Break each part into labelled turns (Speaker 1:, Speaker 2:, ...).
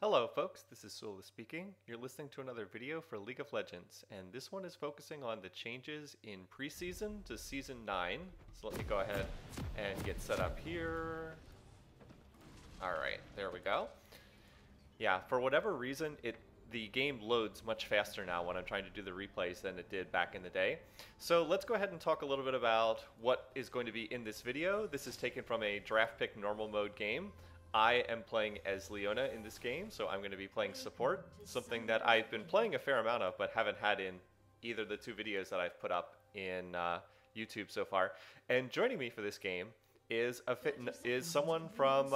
Speaker 1: Hello folks, this is Sullla speaking. You're listening to another video for League of Legends, and this one is focusing on the changes in Preseason to Season 9. So let me go ahead and get set up here. Alright, there we go. Yeah, for whatever reason, the game loads much faster now when I'm trying to do the replays than it did back in the day. So let's go ahead and talk a little bit about what is going to be in this video. This is taken from a draft pick normal mode game. I am playing as Leona in this game, so I'm going to be playing support, something that I've been playing a fair amount of, but haven't had in either the two videos that I've put up in YouTube so far. And joining me for this game is someone from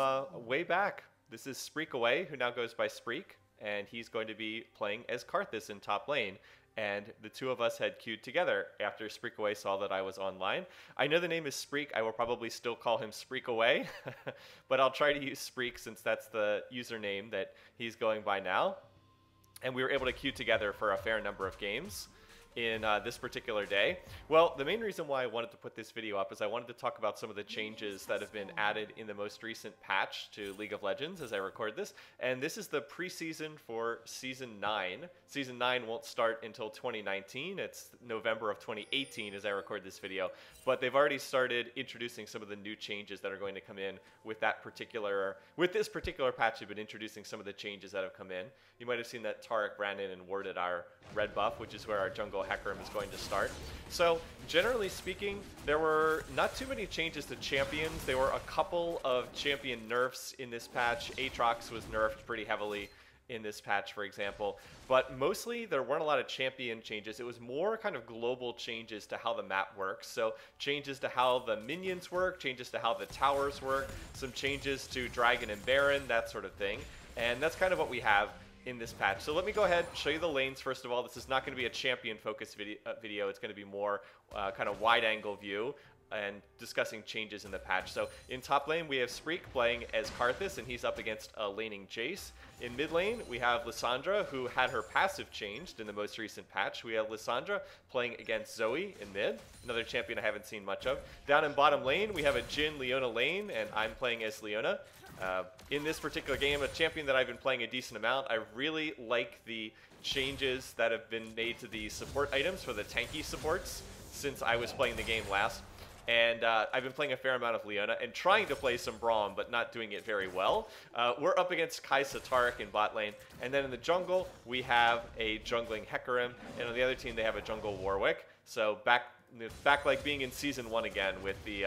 Speaker 1: way back. This is Spreek away, who now goes by Spreek, and he's going to be playing as Karthus in top lane. And the two of us had queued together after Spreekaway saw that I was online. I know the name is Spreek. I will probably still call him Spreekaway, but I'll try to use Spreek since that's the username that he's going by now. And we were able to queue together for a fair number of games in this particular day. Well, the main reason why I wanted to put this video up is I wanted to talk about some of the changes that have been added in the most recent patch to League of Legends as I record this. And this is the preseason for Season 9. Season 9 won't start until 2019. It's November of 2018 as I record this video. But they've already started introducing some of the new changes that are going to come in with this particular patch. They've been introducing some of the changes that have come in. You might have seen that Taric ran in and warded our red buff, which is where our jungle Hecarim is going to start. So generally speaking, there were not too many changes to champions. There were a couple of champion nerfs in this patch. Aatrox was nerfed pretty heavily in this patch, for example. But mostly there weren't a lot of champion changes. It was more kind of global changes to how the map works. So changes to how the minions work, changes to how the towers work, some changes to Dragon and Baron, that sort of thing. And that's kind of what we have in this patch. So let me go ahead and show you the lanes first of all. This is not going to be a champion focused video. It's going to be more kind of wide angle view and discussing changes in the patch. So in top lane we have Spreek playing as Karthus, and he's up against a laning Jace. In mid lane we have Lissandra, who had her passive changed in the most recent patch. We have Lissandra playing against Zoe in mid, another champion I haven't seen much of. Down in bottom lane we have a Jhin Leona lane, and I'm playing as Leona. In this particular game, a champion that I've been playing a decent amount. I really like the changes that have been made to the support items for the tanky supports since I was playing the game last. And I've been playing a fair amount of Leona and trying to play some Braum, but not doing it very well. We're up against Kai'Sa Taric in bot lane. And then in the jungle, we have a jungling Hecarim. And on the other team, they have a jungle Warwick. So back like being in Season 1 again with the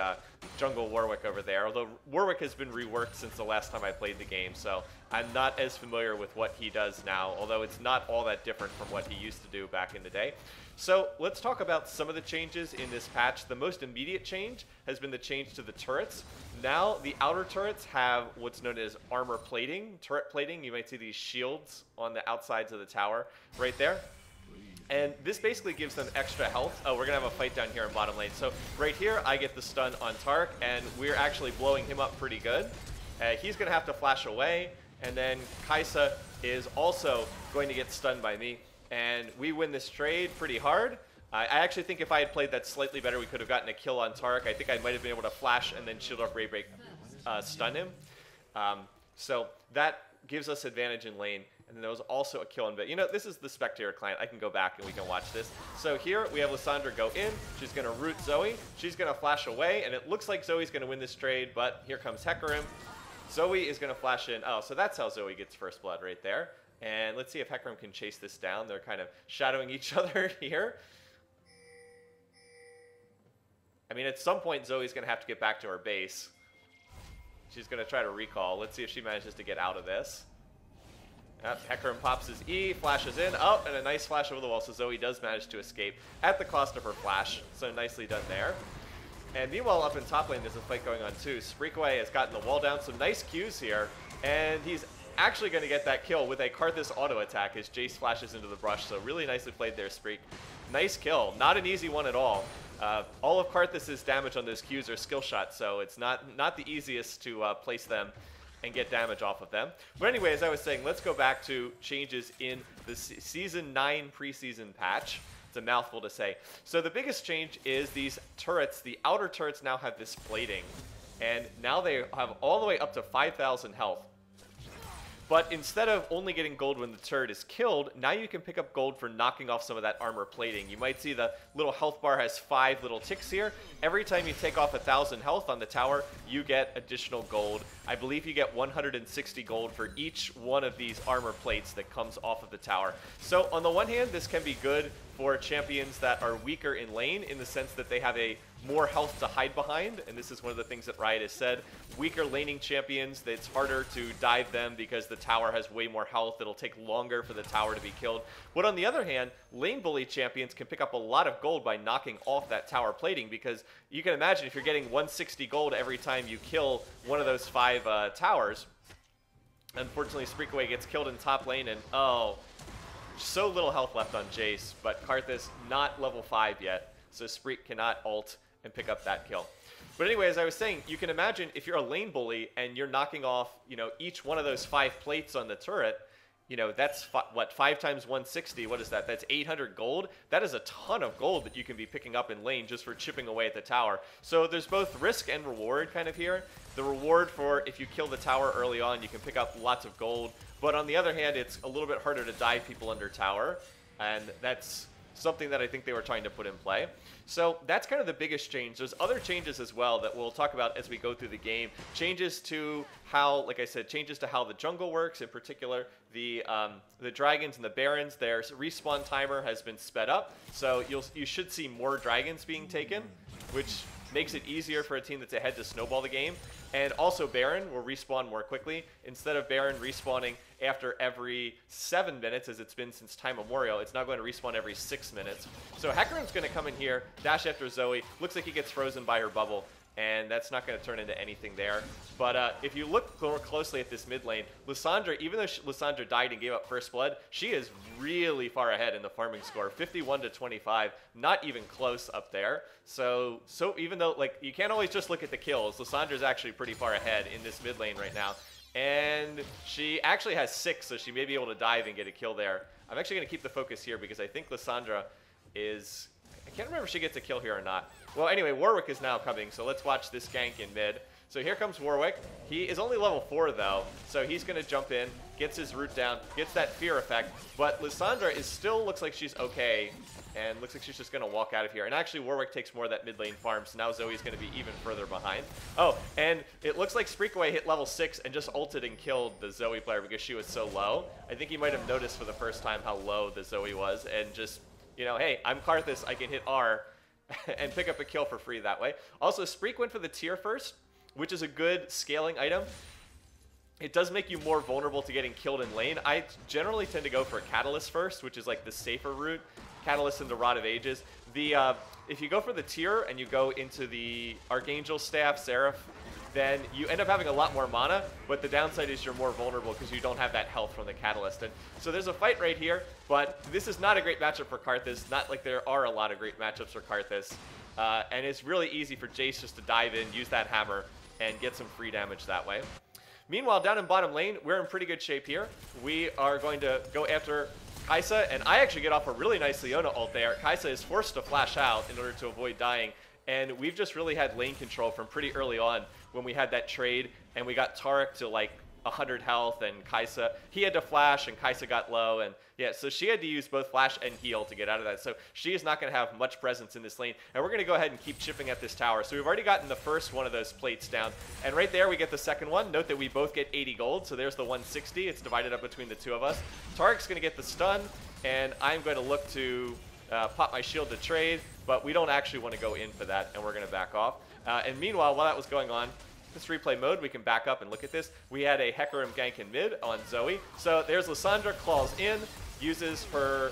Speaker 1: jungle Warwick over there. Although Warwick has been reworked since the last time I played the game, so I'm not as familiar with what he does now, although it's not all that different from what he used to do back in the day. So let's talk about some of the changes in this patch. The most immediate change has been the change to the turrets. Now the outer turrets have what's known as armor plating, turret plating. You might see these shields on the outsides of the tower right there. And this basically gives them extra health. Oh, we're going to have a fight down here in bottom lane. So right here, I get the stun on Taric, and we're actually blowing him up pretty good. He's going to have to flash away, and then Kai'Sa is also going to get stunned by me. And we win this trade pretty hard. I actually think if I had played that slightly better, we could have gotten a kill on Taric. I think I might have been able to flash and then shield up Ray Break, stun him. So that gives us advantage in lane. And then there was also a kill in bit. You know, this is the spectator client. I can go back and we can watch this. So here we have Lissandra go in. She's going to root Zoe. She's going to flash away. And it looks like Zoe's going to win this trade. But here comes Hecarim. Zoe is going to flash in. Oh, so that's how Zoe gets first blood right there. And let's see if Hecarim can chase this down. They're kind of shadowing each other here. I mean, at some point, Zoe's going to have to get back to her base. She's going to try to recall. Let's see if she manages to get out of this. Hecarim pops his E, flashes in, oh, and a nice flash over the wall, so Zoe does manage to escape at the cost of her flash, so nicely done there. And meanwhile, up in top lane, there's a fight going on too. Spreekaway has gotten the wall down, some nice Qs here, and he's actually going to get that kill with a Karthus auto attack as Jace flashes into the brush, so really nicely played there, Spreek. Nice kill, not an easy one at all. All of Karthus's damage on those Qs are skill shots, so it's not the easiest to place them and get damage off of them. But anyway, as I was saying, let's go back to changes in the Season 9 preseason patch. It's a mouthful to say. So the biggest change is these turrets. The outer turrets now have this plating, and now they have all the way up to 5,000 health. But instead of only getting gold when the turret is killed, now you can pick up gold for knocking off some of that armor plating. You might see the little health bar has 5 little ticks here. Every time you take off 1,000 health on the tower, you get additional gold. I believe you get 160 gold for each one of these armor plates that comes off of the tower. So on the one hand, this can be good for champions that are weaker in lane in the sense that they have a more health to hide behind, and this is one of the things that Riot has said. Weaker laning champions, it's harder to dive them because the tower has way more health. It'll take longer for the tower to be killed. But on the other hand, lane bully champions can pick up a lot of gold by knocking off that tower plating, because you can imagine if you're getting 160 gold every time you kill one of those 5 towers. Unfortunately, Spreek gets killed in top lane, and oh, so little health left on Jace, but Karthus not level 5 yet, so Spreek cannot ult and pick up that kill. But anyway, as I was saying, you can imagine if you're a lane bully and you're knocking off, you know, each one of those 5 plates on the turret, you know, that's what, 5 times 160, what is that? That's 800 gold. That is a ton of gold that you can be picking up in lane just for chipping away at the tower. So there's both risk and reward kind of here. The reward for if you kill the tower early on, you can pick up lots of gold. But on the other hand, it's a little bit harder to dive people under tower, and that's something that I think they were trying to put in play. So that's kind of the biggest change. There's other changes as well that we'll talk about as we go through the game. Changes to how, like I said, changes to how the jungle works. In particular, the dragons and the barons, their respawn timer has been sped up. So you should see more dragons being taken, which makes it easier for a team that's ahead to snowball the game. And also Baron will respawn more quickly. Instead of Baron respawning after every 7 minutes, as it's been since time memorial, it's now going to respawn every 6 minutes. So Hecarim's going to come in here, dash after Zoe. Looks like he gets frozen by her bubble, and that's not going to turn into anything there. But if you look more closely at this mid lane, Lissandra, even though Lissandra died and gave up first blood, she is really far ahead in the farming score, 51 to 25, not even close up there. So even though, like, you can't always just look at the kills, Lissandra's actually pretty far ahead in this mid lane right now. And she actually has 6, so she may be able to dive and get a kill there. I'm actually going to keep the focus here because I think Lissandra is... I can't remember if she gets a kill here or not. Well, anyway, Warwick is now coming, so let's watch this gank in mid. So here comes Warwick. He is only level 4, though, so he's going to jump in, gets his root down, gets that fear effect. But Lissandra is still looks like she's okay, and looks like she's just going to walk out of here. And actually, Warwick takes more of that mid lane farm, so now Zoe's going to be even further behind. Oh, and it looks like Spreekaway hit level 6 and just ulted and killed the Zoe player because she was so low. I think he might have noticed for the first time how low the Zoe was, and just... You know, hey, I'm Karthus, I can hit R and pick up a kill for free that way. Also, Spreek went for the tier first, which is a good scaling item. It does make you more vulnerable to getting killed in lane. I generally tend to go for Catalyst first, which is like the safer route. Catalyst into Rod of Ages. If you go for the tier and you go into the Archangel Staff, Seraph, then you end up having a lot more mana, but the downside is you're more vulnerable because you don't have that health from the Catalyst. And so there's a fight right here, but this is not a great matchup for Karthus, not like there are a lot of great matchups for Karthus. And it's really easy for Jace just to dive in, use that hammer, and get some free damage that way. Meanwhile, down in bottom lane, we're in pretty good shape here. We are going to go after Kai'Sa, and I actually get off a really nice Leona ult there. Kai'Sa is forced to flash out in order to avoid dying, and we've just really had lane control from pretty early on when we had that trade, and we got Taric to like 100 health, and Kai'Sa, he had to flash, and Kai'Sa got low, and yeah, so she had to use both flash and heal to get out of that. So she is not going to have much presence in this lane, and we're going to go ahead and keep chipping at this tower. So we've already gotten the first one of those plates down, and right there we get the second one. Note that we both get 80 gold, so there's the 160. It's divided up between the two of us. Taric's going to get the stun, and I'm going to look to pop my shield to trade, but we don't actually want to go in for that, and we're going to back off. And meanwhile, while that was going on, this replay mode, we can back up and look at this. We had a Hecarim gank in mid on Zoe. So there's Lissandra, claws in, uses her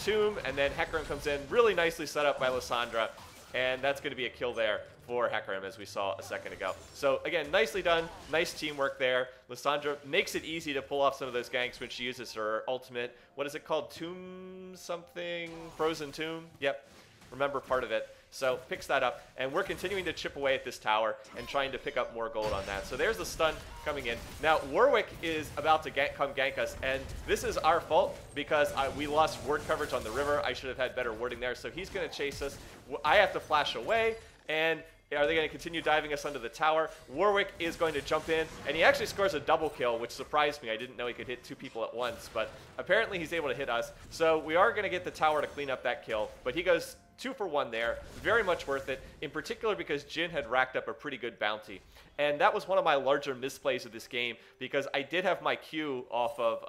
Speaker 1: tomb, and then Hecarim comes in, really nicely set up by Lissandra, and that's going to be a kill there for Hecarim, as we saw a second ago. So again, nicely done, nice teamwork there. Lissandra makes it easy to pull off some of those ganks when she uses her ultimate. What is it called? Tomb something? Frozen Tomb? Yep, remember part of it. So picks that up, and we're continuing to chip away at this tower and trying to pick up more gold on that. So there's the stun coming in. Now Warwick is about to come gank us, and this is our fault because we lost ward coverage on the river. I should have had better warding there, so he's going to chase us. I have to flash away, and Are they going to continue diving us under the tower? Warwick is going to jump in, and he actually scores a double kill, which surprised me. I didn't know he could hit 2 people at once, but apparently he's able to hit us. So we are going to get the tower to clean up that kill, but he goes 2 for 1 there. Very much worth it, in particular because Jin had racked up a pretty good bounty. And that was one of my larger misplays of this game, because I did have my Q off of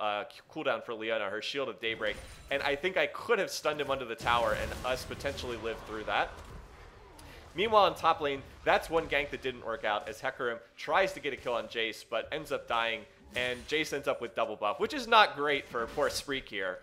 Speaker 1: cooldown for Leona, her Shield of Daybreak, and I think I could have stunned him under the tower and us potentially live through that. Meanwhile, in top lane, that's one gank that didn't work out, as Hecarim tries to get a kill on Jace, but ends up dying, and Jace ends up with double buff, which is not great for poor Spreek here.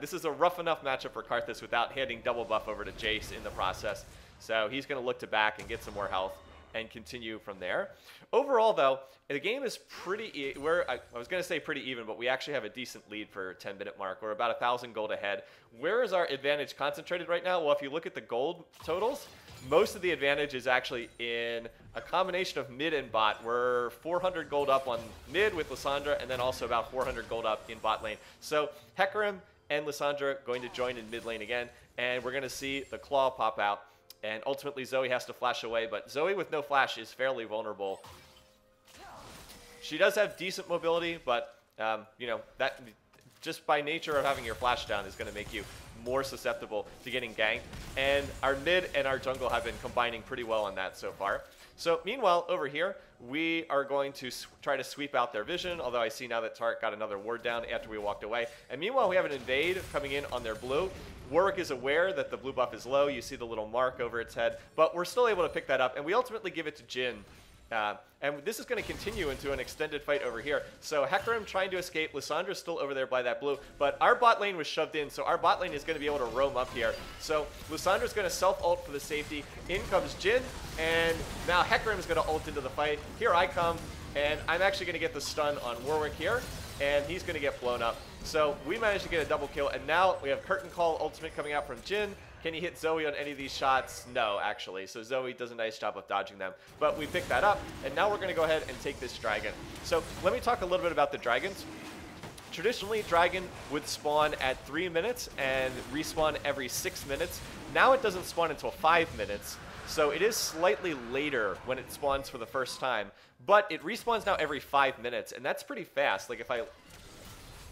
Speaker 1: This is a rough enough matchup for Karthus without handing double buff over to Jace in the process. So he's going to look to back and get some more health and continue from there. Overall, though, the game is pretty... I was going to say pretty even, but we actually have a decent lead for 10-minute mark. We're about 1,000 gold ahead. Where is our advantage concentrated right now? Well, if you look at the gold totals, most of the advantage is actually in a combination of mid and bot. We're 400 gold up on mid with Lissandra, and then also about 400 gold up in bot lane. So Hecarim and Lissandra going to join in mid lane again, and we're going to see the claw pop out. And ultimately, Zoe has to flash away, but Zoe with no flash is fairly vulnerable. She does have decent mobility, but, you know, that just by nature of having your flash down is going to make you more susceptible to getting ganked. And our mid and our jungle have been combining pretty well on that so far. So meanwhile, over here, we are going to try to sweep out their vision, although I see now that Tark got another ward down after we walked away. And meanwhile, we have an invade coming in on their blue. Warwick is aware that the blue buff is low. You see the little mark over its head, but we're still able to pick that up, and we ultimately give it to Jin. And this is going to continue into an extended fight over here. So Hecarim trying to escape. Lissandra's still over there by that blue. But our bot lane was shoved in, so our bot lane is going to be able to roam up here. So Lissandra's going to self-ult for the safety. In comes Jin, and now Hecarim's going to ult into the fight. Here I come, and I'm actually going to get the stun on Warwick here, and he's going to get blown up. So we managed to get a double kill, and now we have Curtain Call ultimate coming out from Jin. Can he hit Zoe on any of these shots? No, actually. So Zoe does a nice job of dodging them. But we picked that up, and now we're going to go ahead and take this dragon. So let me talk a little bit about the dragons. Traditionally, dragon would spawn at 3 minutes and respawn every 6 minutes. Now it doesn't spawn until 5 minutes. So it is slightly later when it spawns for the first time. But it respawns now every 5 minutes, and that's pretty fast. Like if I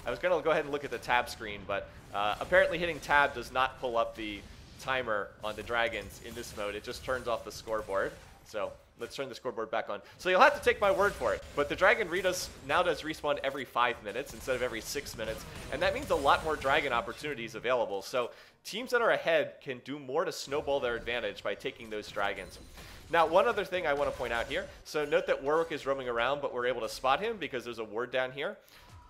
Speaker 1: was going to go ahead and look at the tab screen, but apparently hitting tab does not pull up the timer on the dragons in this mode. It just turns off the scoreboard. So let's turn the scoreboard back on. So you'll have to take my word for it. But the dragon now does respawn every 5 minutes instead of every 6 minutes. And that means a lot more dragon opportunities available. So teams that are ahead can do more to snowball their advantage by taking those dragons. Now, one other thing I want to point out here. So note that Warwick is roaming around, but we're able to spot him because there's a ward down here.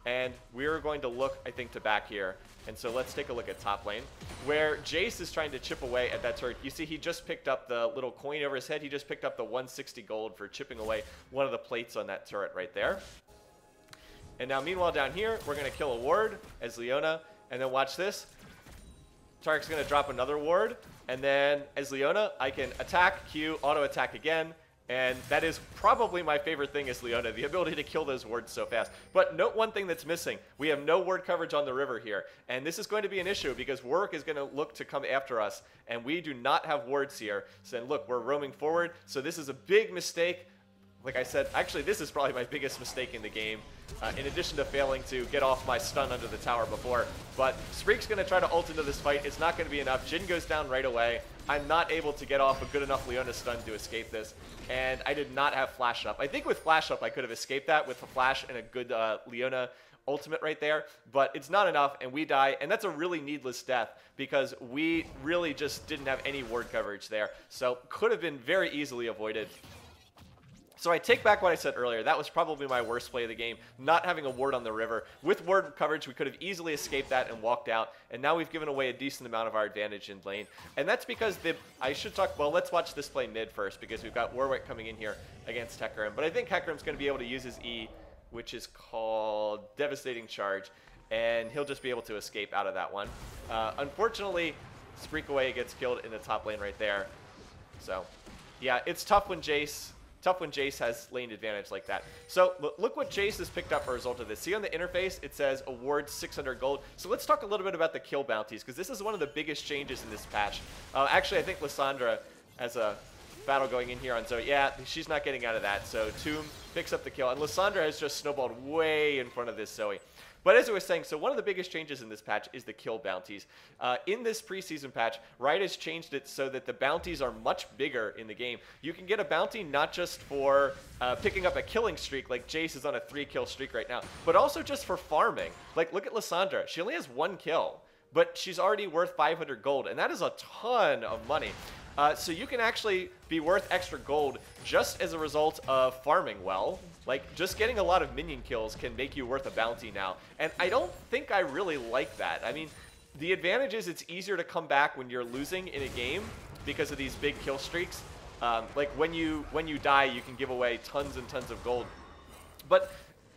Speaker 1: And we're going to look, I think, to back here. And so let's take a look at top lane, where Jace is trying to chip away at that turret. You see he just picked up the little coin over his head. He just picked up the 160 gold for chipping away one of the plates on that turret right there. And now, meanwhile, down here, we're going to kill a ward as Leona. And then watch this. Tark's going to drop another ward. And then, as Leona, I can attack, Q, auto-attack again. And that is probably my favorite thing as Leona, the ability to kill those wards so fast. But note one thing that's missing. We have no ward coverage on the river here. And this is going to be an issue because Warwick is going to look to come after us. And we do not have wards here. So look, we're roaming forward. So this is a big mistake. Like I said, actually, this is probably my biggest mistake in the game, in addition to failing to get off my stun under the tower before. But Spreek's going to try to ult into this fight. It's not going to be enough. Jin goes down right away. I'm not able to get off a good enough Leona stun to escape this. And I did not have flash up. I think with flash up, I could have escaped that with a flash and a good Leona ultimate right there. But it's not enough, and we die. And that's a really needless death because we really just didn't have any ward coverage there. So could have been very easily avoided. So I take back what I said earlier. That was probably my worst play of the game, not having a ward on the river. With ward coverage, we could have easily escaped that and walked out, and now we've given away a decent amount of our advantage in lane. And that's because well, let's watch this play mid first, because we've got Warwick coming in here against Hecarim. But I think Hecarim's going to be able to use his E, which is called Devastating Charge, and he'll just be able to escape out of that one. Unfortunately, Spreek away gets killed in the top lane right there. So, yeah, it's tough when Jace has lane advantage like that. So look what Jace has picked up as a result of this. See on the interface, it says award 600 gold. So let's talk a little bit about the kill bounties, because this is one of the biggest changes in this patch. Actually, I think Lissandra has a battle going in here on Zoe. Yeah, she's not getting out of that. So Tomb picks up the kill. And Lissandra has just snowballed way in front of this Zoe. But as I was saying, so one of the biggest changes in this patch is the kill bounties. In this preseason patch, Riot has changed it so that the bounties are much bigger in the game. You can get a bounty not just for picking up a killing streak, like Jace is on a 3-kill streak right now, but also just for farming. Like, look at Lissandra. She only has 1 kill, but she's already worth 500 gold, and that is a ton of money. So you can actually be worth extra gold just as a result of farming well. Like, just getting a lot of minion kills can make you worth a bounty now. And I don't think I really like that. I mean, the advantage is it's easier to come back when you're losing in a game because of these big kill streaks. Like, when you die, you can give away tons and tons of gold. But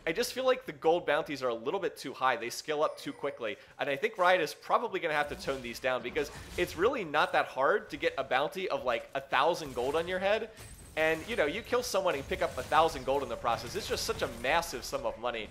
Speaker 1: I just feel like the gold bounties are a little bit too high. They scale up too quickly. And I think Riot is probably going to have to tone these down because it's really not that hard to get a bounty of like 1,000 gold on your head. And, you know, you kill someone and pick up 1,000 gold in the process. It's just such a massive sum of money.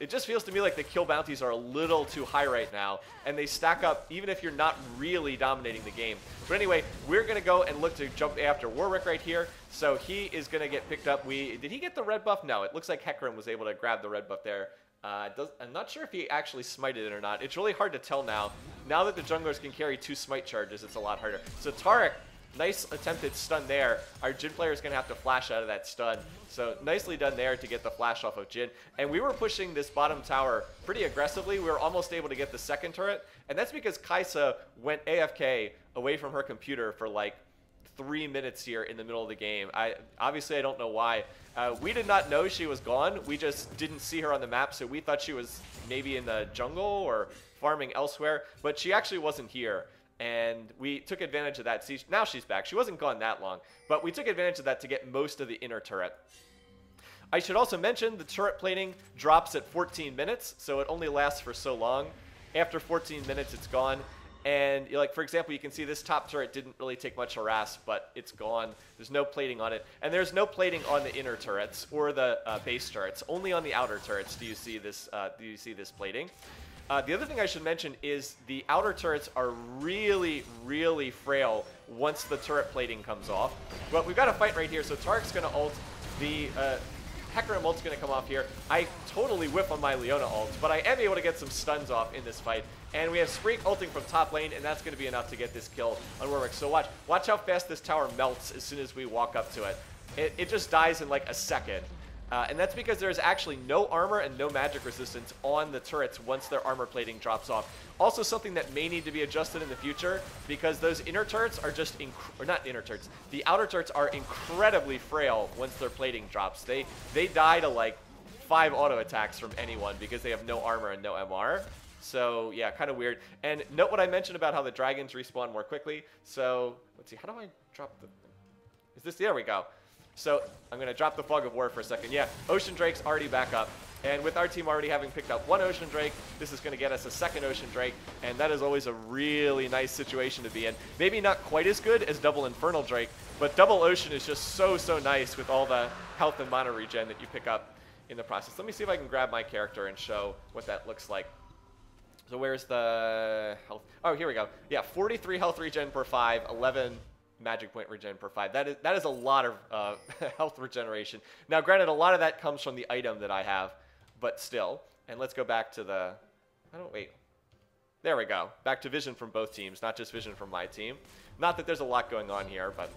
Speaker 1: It just feels to me like the kill bounties are a little too high right now, and they stack up even if you're not really dominating the game. But anyway, we're going to go and look to jump after Warwick right here. So he is going to get picked up. Did he get the red buff? No, it looks like Hecarim was able to grab the red buff there. I'm not sure if he actually smited it or not. It's really hard to tell now. Now that the junglers can carry 2 smite charges, it's a lot harder. So Taric, nice attempted stun there. Our Jhin player is going to have to flash out of that stun. So nicely done there to get the flash off of Jhin. And we were pushing this bottom tower pretty aggressively. We were almost able to get the second turret. And that's because Kai'Sa went AFK away from her computer for like 3 minutes here in the middle of the game. Obviously, I don't know why. We did not know she was gone. We just didn't see her on the map. So we thought she was maybe in the jungle or farming elsewhere. But she actually wasn't here. And we took advantage of that. See, now she's back. She wasn't gone that long, but we took advantage of that to get most of the inner turret. I should also mention the turret plating drops at 14 minutes, so it only lasts for so long. After 14 minutes, it's gone. And like, for example, you can see this top turret didn't really take much harass, but it's gone. There's no plating on it. And there's no plating on the inner turrets or the base turrets. Only on the outer turrets do you see this plating. The other thing I should mention is the outer turrets are really, really frail once the turret plating comes off. But we've got a fight right here, so Tarik's going to ult. The Hecarim ult's going to come off here. I totally whiff on my Leona ult, but I am able to get some stuns off in this fight. And we have Spreek ulting from top lane, and that's going to be enough to get this kill on Warwick. So watch how fast this tower melts as soon as we walk up to it. It just dies in like a second. And that's because there's actually no armor and no magic resistance on the turrets once their armor plating drops off. Also something that may need to be adjusted in the future because those inner turrets are just, or not inner turrets, the outer turrets are incredibly frail once their plating drops. They die to like 5 auto attacks from anyone because they have no armor and no MR. So yeah, kind of weird. And note what I mentioned about how the dragons respawn more quickly. So let's see, how do I drop the, is this, there we go. So I'm going to drop the Fog of War for a second. Yeah, Ocean Drake's already back up. And with our team already having picked up 1 Ocean Drake, this is going to get us a 2nd Ocean Drake. And that is always a really nice situation to be in. Maybe not quite as good as double Infernal Drake, but double Ocean is just so nice with all the health and mana regen that you pick up in the process. Let me see if I can grab my character and show what that looks like. So where's the health? Oh, here we go. Yeah, 43 health regen per 5, 11 magic point regen per 5. That is a lot of health regeneration. Now, granted, a lot of that comes from the item that I have, but still. And let's go back to the... wait. There we go. Back to vision from both teams, not just vision from my team. Not that there's a lot going on here, but...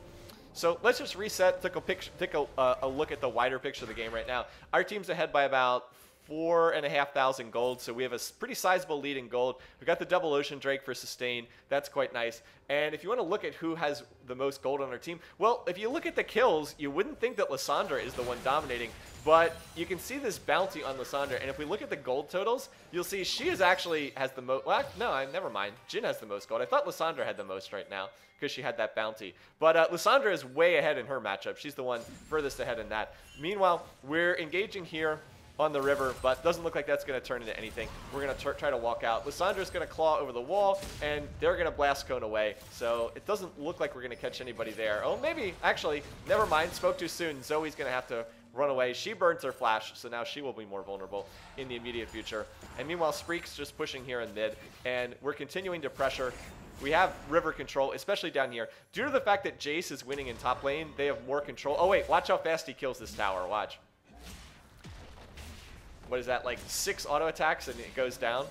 Speaker 1: So let's just reset, take a look at the wider picture of the game right now. Our team's ahead by about 4,500 gold, so we have a pretty sizable lead in gold. We got the double Ocean Drake for sustain. That's quite nice. And if you want to look at who has the most gold on our team, well, if you look at the kills, you wouldn't think that Lissandra is the one dominating, but you can see this bounty on Lissandra. And if we look at the gold totals, you'll see she is actually has the most. Well, no, never mind. Jhin has the most gold. I thought Lissandra had the most right now because she had that bounty. But Lissandra is way ahead in her matchup. She's the one furthest ahead in that. Meanwhile, we're engaging here on the river, but doesn't look like that's going to turn into anything. We're going to try to walk out. Lissandra's going to claw over the wall, and they're going to blast cone away. So it doesn't look like we're going to catch anybody there. Oh, maybe. Actually, never mind. Spoke too soon. Zoe's going to have to run away. She burns her flash, so now she will be more vulnerable in the immediate future. And meanwhile, Spreek's just pushing here in mid, and we're continuing to pressure. We have river control, especially down here. Due to the fact that Jace is winning in top lane, they have more control. Oh, wait. Watch how fast he kills this tower. Watch. What is that? Like 6 auto attacks and it goes down.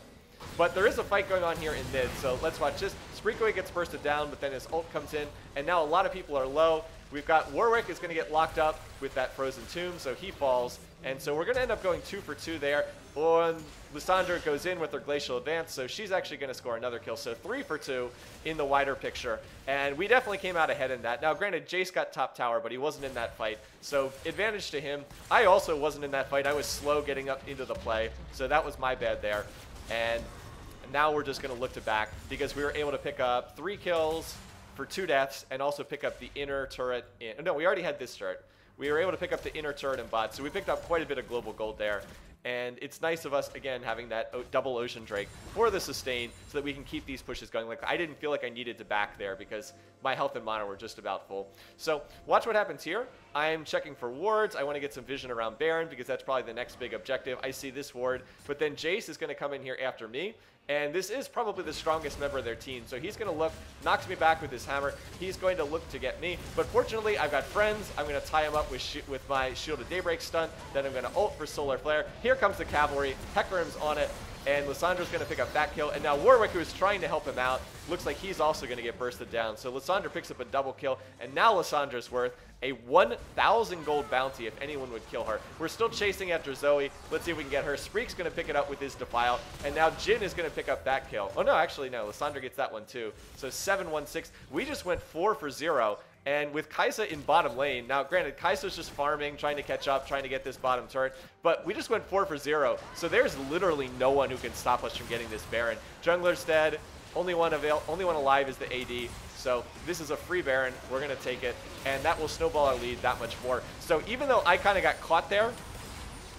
Speaker 1: But there is a fight going on here in mid, so let's watch this. Spreek gets bursted down, but then his ult comes in, and now a lot of people are low. We've got Warwick is going to get locked up with that frozen tomb, so he falls. And so we're going to end up going 2 for 2 there. And Lissandra goes in with her Glacial Advance, so she's actually going to score another kill. So 3 for 2 in the wider picture. And we definitely came out ahead in that. Now, granted, Jace got top tower, but he wasn't in that fight. So advantage to him. I also wasn't in that fight. I was slow getting up into the play, so that was my bad there. And now we're just going to look to back because we were able to pick up 3 kills for 2 deaths and also pick up the inner turret. No, we already had this turret. We were able to pick up the inner turret and bot, so we picked up quite a bit of global gold there. And it's nice of us, again, having that double Ocean Drake for the sustain so that we can keep these pushes going. Like, I didn't feel like I needed to back there because my health and mana were just about full. So watch what happens here. I'm checking for wards. I want to get some vision around Baron because that's probably the next big objective. I see this ward, but then Jace is going to come in here after me. And this is probably the strongest member of their team. So he's going to look, knocks me back with his hammer. He's going to look to get me. But fortunately, I've got friends. I'm going to tie him up with my Shield of Daybreak stun. Then I'm going to ult for Solar Flare. Here comes the cavalry. Hecarim's on it. And Lissandra's going to pick up that kill. And now Warwick, who is trying to help him out, looks like he's also going to get bursted down. So Lissandra picks up a double kill. And now Lissandra's worth a 1,000 gold bounty if anyone would kill her. We're still chasing after Zoe. Let's see if we can get her. Spreek's going to pick it up with his Defile. And now Jhin is going to pick up that kill. Oh, no, actually, no. Lissandra gets that one, too. So 7-1-6. We just went 4 for 0. And with Kai'Sa in bottom lane, now granted, Kai'Sa's just farming, trying to catch up, trying to get this bottom turret, but we just went 4 for 0. So there's literally no one who can stop us from getting this Baron. Jungler's dead. Only one alive is the AD. So this is a free Baron. We're going to take it, and that will snowball our lead that much more. So even though I kind of got caught there,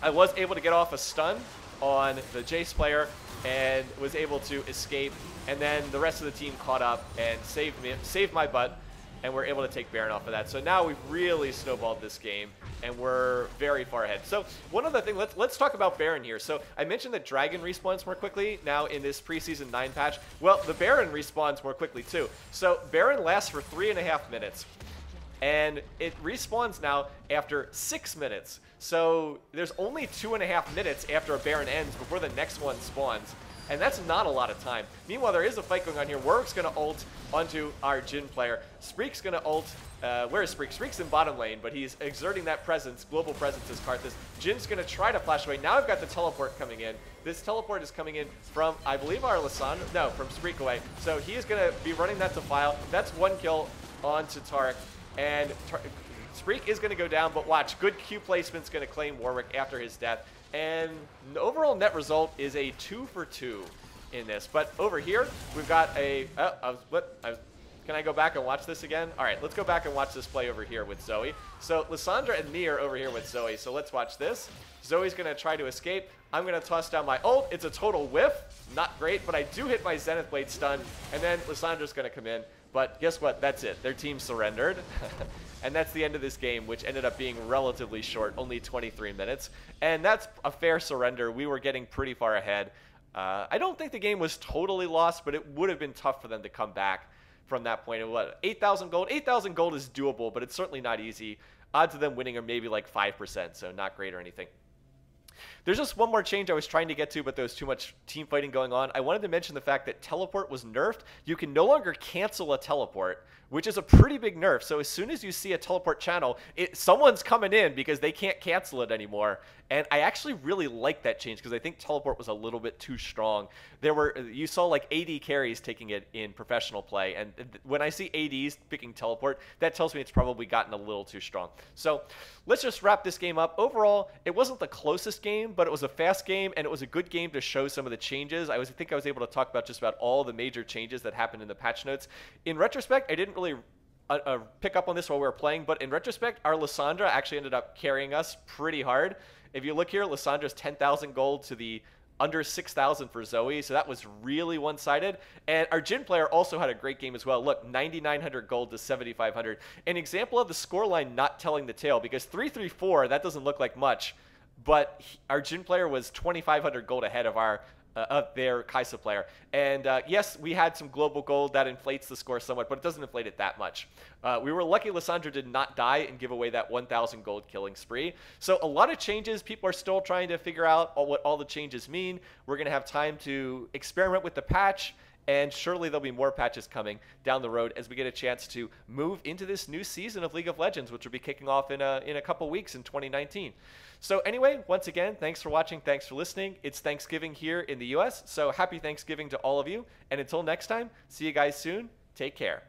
Speaker 1: I was able to get off a stun on the Jace player and was able to escape. And then the rest of the team caught up and saved my butt, and we're able to take Baron off of that. So now we've really snowballed this game, and we're very far ahead. So one other thing, let's talk about Baron here. So I mentioned that Dragon respawns more quickly now in this Preseason 9 patch. Well, the Baron respawns more quickly too. So Baron lasts for 3.5 minutes, and it respawns now after 6 minutes. So there's only 2.5 minutes after a Baron ends before the next one spawns. And that's not a lot of time. Meanwhile, there is a fight going on here. Warwick's going to ult onto our Jhin player. Spreek's going to ult. Where is Spreek? Spreek's in bottom lane, but he's exerting that presence, global presence as Karthus. Jhin's going to try to flash away. Now I've got the teleport coming in. This teleport is coming in from, I believe, our Lissandra. No, from Spreek away. So he is going to be running that Defile. That's 1 kill onto Taric. And Spreek is going to go down, but watch. Good Q placement's going to claim Warwick after his death. And the overall net result is a 2 for 2 in this. But over here, we've got a... can I go back and watch this again? All right, let's go back and watch this play over here with Zoe. So Lissandra and me are over here with Zoe. So let's watch this. Zoe's going to try to escape. I'm going to toss down my ult. It's a total whiff. Not great, but I do hit my Zenith Blade stun. And then Lissandra's going to come in. But guess what? That's it. Their team surrendered. And that's the end of this game, which ended up being relatively short, only 23 minutes. And that's a fair surrender. We were getting pretty far ahead. I don't think the game was totally lost, but it would have been tough for them to come back from that point. What, 8,000 gold? 8,000 gold is doable, but it's certainly not easy. Odds of them winning are maybe like 5%, so not great or anything. There's just one more change I was trying to get to, but there was too much team fighting going on. I wanted to mention the fact that teleport was nerfed. You can no longer cancel a teleport, which is a pretty big nerf. So as soon as you see a teleport channel, someone's coming in because they can't cancel it anymore. And I actually really like that change because I think teleport was a little bit too strong. You saw like AD carries taking it in professional play, and when I see ADs picking teleport, that tells me it's probably gotten a little too strong. So let's just wrap this game up. Overall, it wasn't the closest game, but it was a fast game, and it was a good game to show some of the changes. I think I was able to talk about just about all the major changes that happened in the patch notes. In retrospect, I didn't really pick up on this while we were playing, but in retrospect, our Lissandra actually ended up carrying us pretty hard. If you look here, Lissandra's 10,000 gold to the under 6,000 for Zoe, so that was really one-sided. And our Jhin player also had a great game as well. Look, 9,900 gold to 7,500. An example of the scoreline not telling the tale, because 3-3-4, that doesn't look like much. but our Jin player was 2,500 gold ahead of their Kaisa player. And yes, we had some global gold that inflates the score somewhat, but it doesn't inflate it that much. We were lucky Lissandra did not die and give away that 1,000 gold killing spree. So a lot of changes. People are still trying to figure out what all the changes mean. We're going to have time to experiment with the patch, and surely there'll be more patches coming down the road as we get a chance to move into this new season of League of Legends, which will be kicking off in a couple weeks in 2019. So anyway, once again, thanks for watching. Thanks for listening. It's Thanksgiving here in the US, so happy Thanksgiving to all of you. And until next time, see you guys soon. Take care.